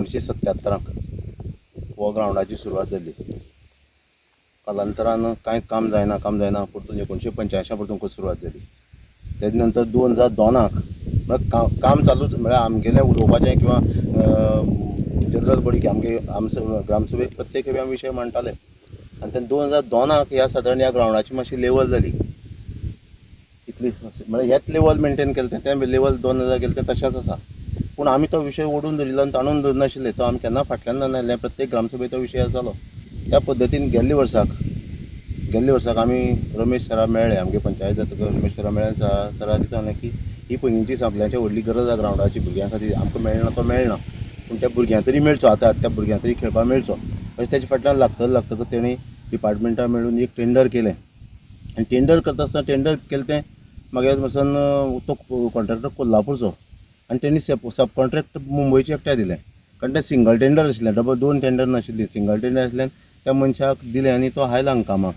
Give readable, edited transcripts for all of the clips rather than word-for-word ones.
1977 हो ग्रावंडाची सुरवात जाली. कालांतरान कांय काम जायना परतून 1985 परतून सुरवात जाली. तेजे नंतर 2002 काम चालूच म्हळ्यार आमगेलें उलोवपाचें किंवा जनरल बॉडी आमचे ग्रामसभेक प्रत्येक खेपे विशय मांडटाले आनी तेन्ना 2002 ह्या सादारण ह्या ग्रावंडाची मातशी लेवल जाली. इतली म्हळ्यार हेच लेवल मेंटेन केलें तें लेवल 2000 केलें तें तशेंच आसा. पूण आमी तो विशय ओडून धरिल्लो आनी ताणून धरनाशिल्ले. तो आमी केन्ना फाटल्यान नासले. प्रत्येक ग्रामसभेत तो विशय जालो. त्या पद्दतीन गेल्ल्या वर्साक आमी रमेश सरा मेळ्ळे. आमगे पंचायत जातकच रमेश सरा मेळ्ळे. सरा कितें सांगलें की ही पयलींची सगळ्यांची व्हडली गरज आसा ग्रावंडाची. भुरग्यां खातीर आमकां मेळना तो मेळना पूण त्या भुरग्यांक तरी मेळचो. आतां त्या भुरग्यांक तरी खेळपाक मेळचो अशें तेजे फाटल्यान लागतकच तेणी डिपार्टमेंटान मेळून एक टेंडर केलें. आनी टेंडर करता आसतना टेंडर केलें तें मागीर वचून तो कॉन्ट्रॅक्टर कोल्हापूरचो आनी तेणी सब कॉन्ट्रॅक्ट मुंबयच्या एकट्या दिलें. कारण तें सिंगल टेंडर आशिल्लें. डबल 2 टेंडर नाशिल्लीं. सिंगल टेंडर आशिल्ल्यान त्या मनशाक दिलें आनी तो आयला हांगा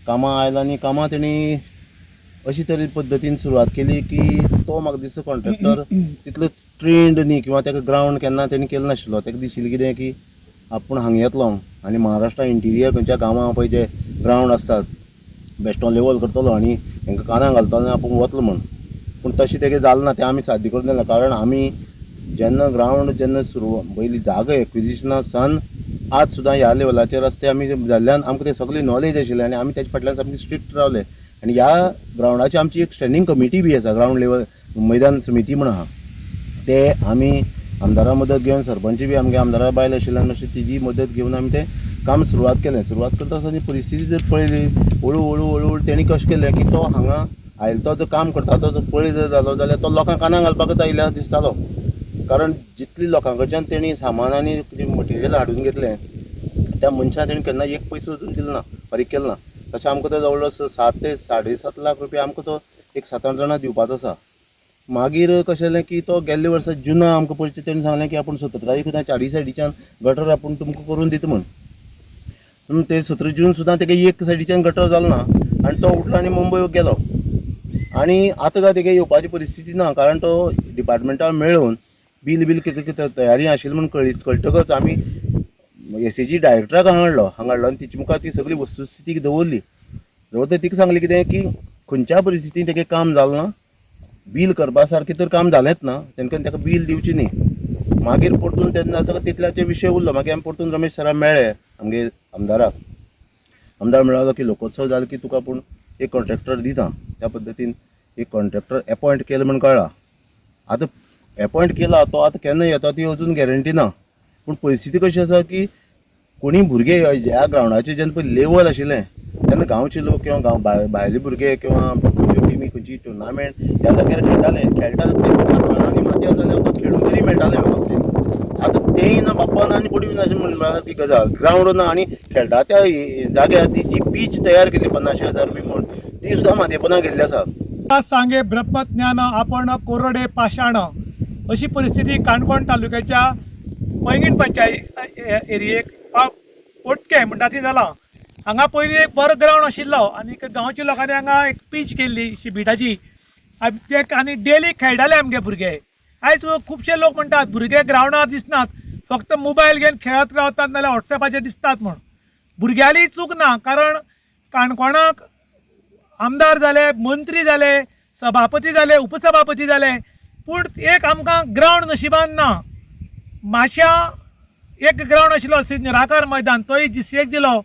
कामां आयला आनी कामां तेणी अशी तरे पद्दतीन सुरवात केली की तो म्हाका दिसता कॉन्ट्रॅक्टर तितलो ट्रेंड न्ही किंवा ताका ग्रावंड केन्ना तेणी केलो नाशिल्लो. ताका दिशिल्लें कितें की आपूण हांगा येतलो आनी महाराष्ट्रा इंटिरियर खंयच्या गांवां पळय जे ग्रावंड आसतात बेश्टो लेवल करतलो आनी हांकां कानां घालतलो आनी आपूण वतलो म्हण. पूण तशें तेगे जालें ना. तें आमी साध्य करून दिलें. कारण आमी जेन्ना पयलीं जागा एक्विजिशना सान आज सुद्दां ह्या लेवलाचेर रस्ते आमी जाल्ल्यान आमकां तें सगळी नॉलेज आशिल्लें आनी आमी तेजे फाटल्यान सामकी स्ट्रिक्ट रावले. आनी ह्या ग्रावंडाची आमची एक स्टँडींग कमिटी बी आसा. ग्रावंड लेवल मैदान समिती म्हण आहा. ते आमी आमदारा मदत घेवन सरपंच बी आमगे आमदारा बायल आशिल्ल्यान मातशी तिजी मदत घेवन आमी तें काम सुरवात केलें. सुरवात करता आसतना परिस्थिती जर पळयली हळू तेणी कशें केलें की तो हांगा आयलो तो जो काम करता तो पळय जर जालो जाल्यार तो लोकांक कानां घालपाकच आयल्या दिसतालो. कारण जितली लोकां कडच्यान तेणी सामान आनी मटेरियल हाडून घेतलें त्या मनशान तेणी केन्ना एक पयसो अजून दिलो ना, फारीक केलो ना. तशें आमकां तो जवळ 7 ते 7.5 लाख रुपया आमकां तो एक 7-8 जाणां दिवपाचो आसा. मागीर कशें जालें की तो गेल्ल्या वर्सा जुना आमकां पयलीं तेणी सांगलें की आपूण 17 तारीख चारी सायडीच्यान गटर आपूण तुमकां करून दिता म्हण. पूण ते 17 जून सुद्दां तेगे एक सायडीच्यान गटर जालो ना आनी तो उठलो आनी मुंबय गेलो. आनी आतां काय तेगे येवपाची परिस्थिती ना. कारण तो डिपार्टमेंटान मेळून बील कितें तयारी आशिल्ली म्हूण कळटकच आमी एसीजी डायरेक्टराक हाडलो आनी तिचे मुखार ती सगळी वस्तुस्थिती दवरली. तिका सांगलें कितें की खंयच्या परिस्थितीन तेगे काम जालें ना, बील करपा सारकें तर काम जालेंच ना तेन्ना ताका बील दिवची न्ही. मागीर परतून तेन्ना ताका तितल्याचे विशय उरलो. मागीर आमी परतून रमेश सराक मेळ्ळे आमगे आमदाराक. आमदार म्हणालो की लोकोत्सव जालो की तुका पूण एक कॉन्ट्रॅक्टर दिता. त्या पद्दतीन एक कॉन्ट्रॅक्टर एपॉयंट केलो म्हण कळ्ळां. आतां एपॉयंट केला तो आतां केन्ना येता ती अजून गॅरंटी ना. पूण परिस्थिती कशी आसा की कोणी भुरगे ह्या ग्रावंडाचेर जेन्ना पळय लेवल आशिल्लें तेन्ना गांवचे लोक किंवा भायले भुरगे किंवा खंयच्यो टिमी खंयची टुर्नामेंट ह्या जाग्यार खेळटा ते मातयेन जाल्यार खेळूंक तरी मेळटालें असलें. आतां तेंय ना बापान आनी पडून अशें म्हणटा ती गजाल. ग्रावंड ना आनी खेळटा त्या जाग्यार ती जी पीच तयार केली 50,000 रुपये म्हूण ती सुद्दां मातयेपणां गेल्ली आसा. सांगे ब्रह्मज्ञान आपण कोरडे पाशाण अशी परिस्थिती काणकोण तालुक्याच्या पैंगीण पंचायत एरियेक पोटके म्हणटा ती जाला. हांगा पयलीं एक बरो ग्रावंड आशिल्लो आनी गांवच्या लोकांनी हांगा एक पीच केल्ली बिटाची आनी डेली खेळटाले आमगे भुरगे. आयज खुबशे लोक म्हणटात भुरगे ग्रावंडार दिसनात, फक्त मोबायल घेवन खेळत रावतात नाल्यार वॉट्सॅपाचेर दिसतात म्हण. भुरग्याली चूक ना. कारण काणकोणाक आमदार जाले, मंत्री जाले, सभापती जाले, उपसभापती जाले, पूण एक आमकां ग्रावंड नशिबान ना. माश्या एक ग्रावंड आशिल्लो निराकार मैदान तोय GCAक दिलो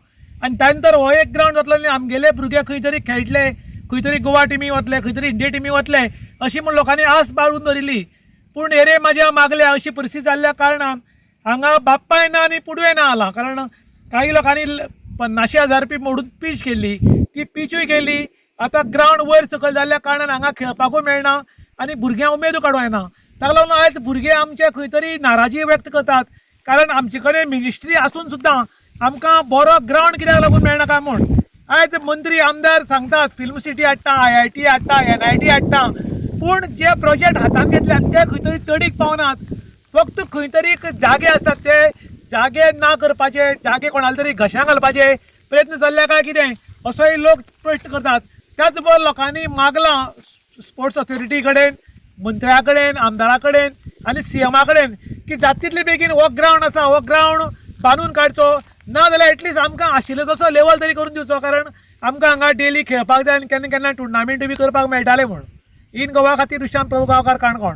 आनी त्या नंतर हो एक ग्रावंड जातलो आनी आमगेले भुरगे खंय तरी खेळटले, खंय तरी गोवा टिमी वतले, खंय तरी इंडिया टिमी वतले अशी म्हूण लोकांनी आस बाळगून दवरिल्ली. पूण हेरे म्हाज्या मागल्या अशी परिस्थिती जाल्ल्या कारणान हांगा बाप्पाय ना आनी पुडूय ना आला. कारण काही लोकांनी 50,000 रुपये मोडून पीच केल्ली. ती पीचूय गेली. आतां ग्रावंड वयर सकयल जाल्ल्या कारणान हांगा खेळपाकूय मेळना आनी भुरग्यांक उमेदू काडूं येना. ताका लागून आयज भुरगे आमचे खंय तरी नाराजी व्यक्त करतात. कारण आमचे कडेन मिनिस्ट्री आसून सुद्दां आमकां बरो ग्रावंड कित्याक लागून मेळना काय म्हूण. आयज मंत्री आमदार सांगतात फिल्म सिटी हाडटा, IIT हाडटा, NIT हाडटा, पूण जे प्रोजेक्ट हातांत घेतल्यात ते खंय तरी तडीक पावनात. फक्त खंय तरी जागे आसात ते जागे ना करपाचे, जागे कोणाले तरी घशां घालपाचे प्रयत्न चल्ल्या काय कितें असोय लोक प्रश्न करतात. त्याच बरोबर लोकांनी मागलां स्पोर्ट्स ऑथॉरिटी कडेन, मंत्र्या कडेन, आमदारा कडेन आनी CMा कडेन की जाततितले बेगीन हो ग्रावंड आसा हो ग्रावंड बांदून काडचो ना जाल्यार एटलीस्ट आमकां आशिल्लो तसो लेवल तरी करून दिवचो कारण आमकां हांगा डेली खेळपाक जाय आनी केन्ना केन्ना टुर्नामेंट बी करपाक मेळटाले म्हूण इन गोवा खातीर दुशांत प्रभू गांवकार काणकोण.